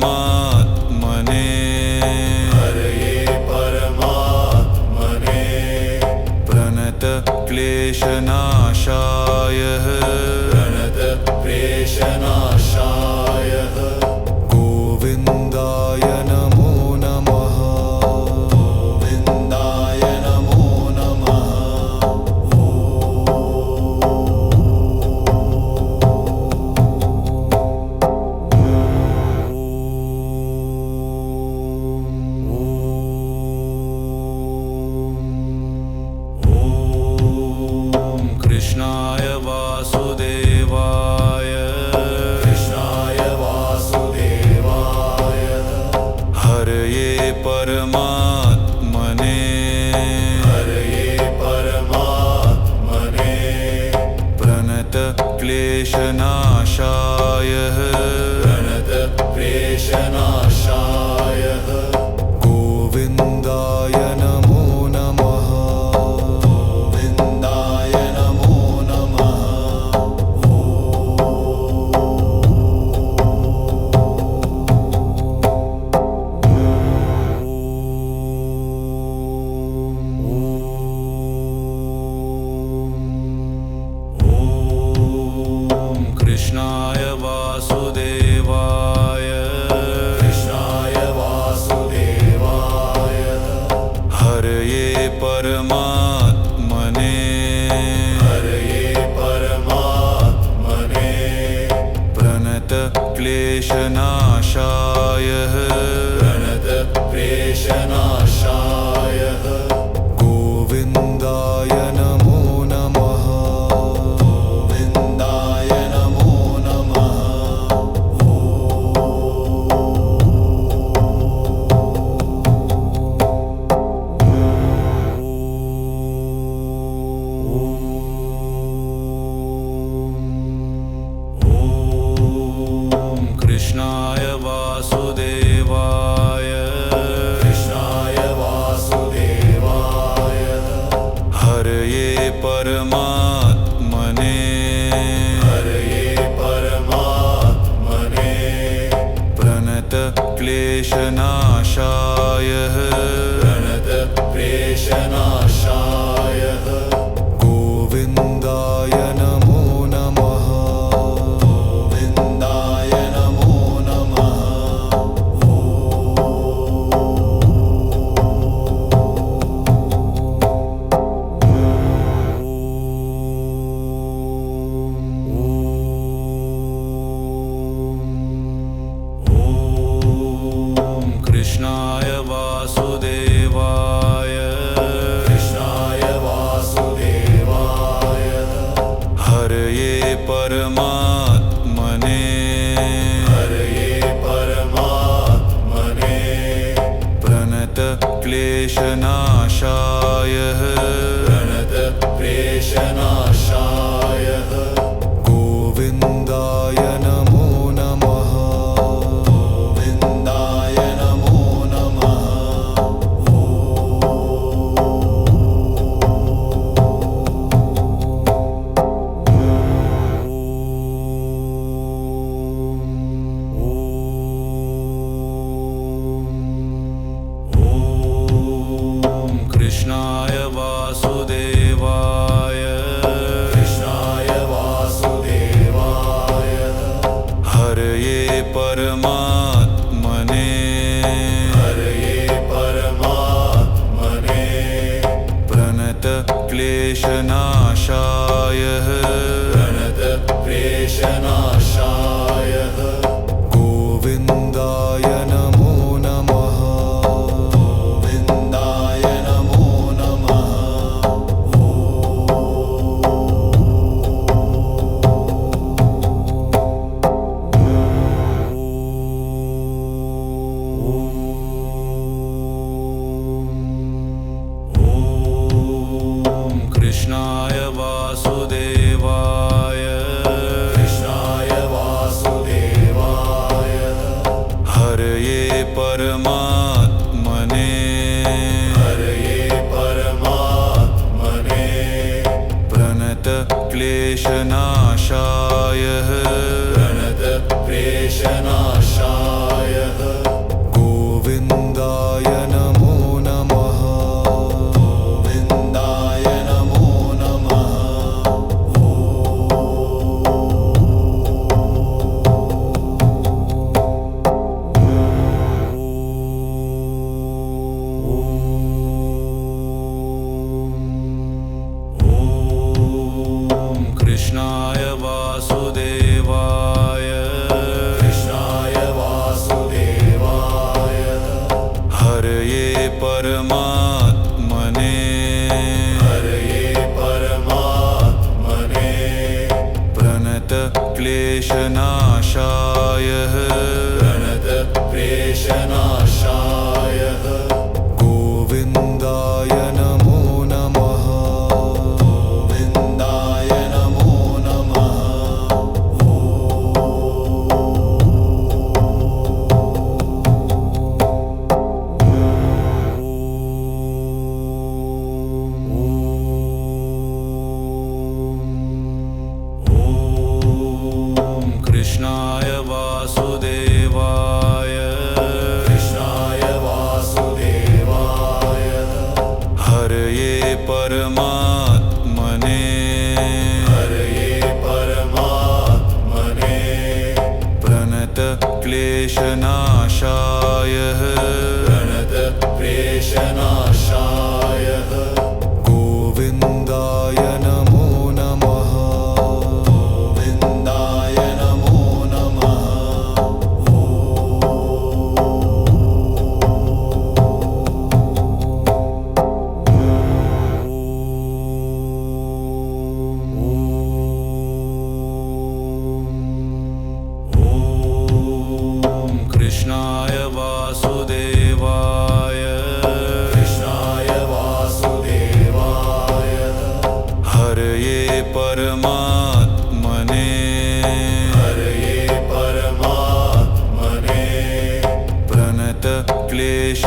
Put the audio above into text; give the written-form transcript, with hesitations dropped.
परमात्मने हरये परमात्मने प्रणत क्लेशनाशाय प्रणत क्लेशनाशाय गोविन्दाय नमो नमः गोविन्दाय नमो नमः कृष्णाय वासुदेवाय कृष्णाय वासुदेवाय हरये परमात्मने हरये परमात्मने प्रणत क्लेशनाशाय प्रणत क्लेशनाशाय गोविन्दाय नमो नमः गोविन्दाय नमो नमः कृष्णाय वासुदेवाय कृष्णाय वासुदेवाय हरये परमात्मने हरये परमात्मने प्रणत क्लेशनाशाय प्रणत क्लेशनाशाय गोविन्दाय नमो नमः गोविन्दाय नमो नमः कृष्णाय वासुदेवाय कृष्णाय वासुदेवाय हरये परमात्मने हरये परमात्मने प्रणत क्लेशनाशाय प्रणत क्लेशनाशाय गोविन्दाय नमो नमः गोविन्दाय नमो नमः कृष्णाय वासुदेवाय कृष्णाय वासुदेवाय हरये परमात्मने हरये परमात्मने प्रणत क्लेशनाशाय प्रणत क्लेशनाशाय गोविन्दाय नमो नमः गोविन्दाय नमो नमः कृष्णाय वासुदेवाय कृष्णाय वासुदेवाय हरये परमात्मने हरये परमात्मने प्रणत क्लेशनाशाय प्रणत क्लेशनाशाय गोविन्दाय नमो नमः गोविन्दाय नमो नमः कृष्णाय वासुदेवाय कृष्णाय वासुदेवाय हरये परमात्मने हरये परमात्मने प्रणत क्लेशनाशाय प्रणत क्लेशनाशाय प्रणतक्लेशनाशाय गोविन्दाय नमो नमः गोविन्दाय नमो नमः कृष्णाय वासुदेवाय कृष्णाय वासुदेवाय हरये परमात्मने हरये परमात्मने प्रणतक्लेशनाशाय प्रणतक्लेशनाशाय गोविन्दाय नमो नमः गोविन्दाय नमो नमः कृष्णाय वासुदेवाय कृष्णाय वासुदेवाय हरये परमात्मने हरये परमात्मने प्रणतक्लेशनाशाय